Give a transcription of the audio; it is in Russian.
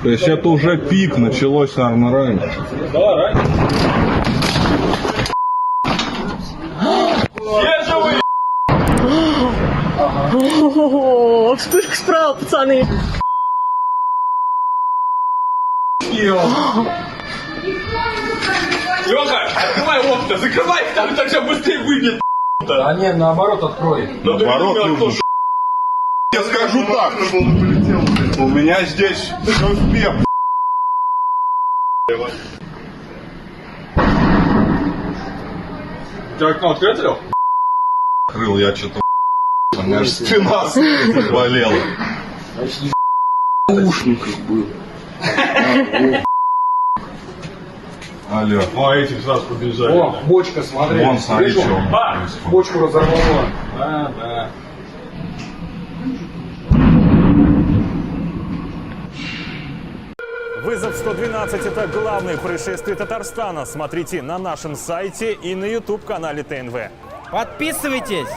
То есть это уже пик, началось, наверное, раньше. Да, раньше. О, вспышка справа, пацаны. Лёха, открывай окна, закрывай, там сейчас быстрее выбьет. А не, наоборот, открой. Наоборот, нужно. Я скажу так, у меня здесь успех. У тебя окно открыто, Лёх? Крыл, я что-то... У меня же спина болела. В ушниках был. Алло. О, эти сразу побежали. О, бочка, смотри. Вон, смотри, Видишь? что А, происходит. Бочку разорвало. Да, да. Вызов 112 – это главное происшествие Татарстана. Смотрите на нашем сайте и на YouTube-канале ТНВ. Подписывайтесь!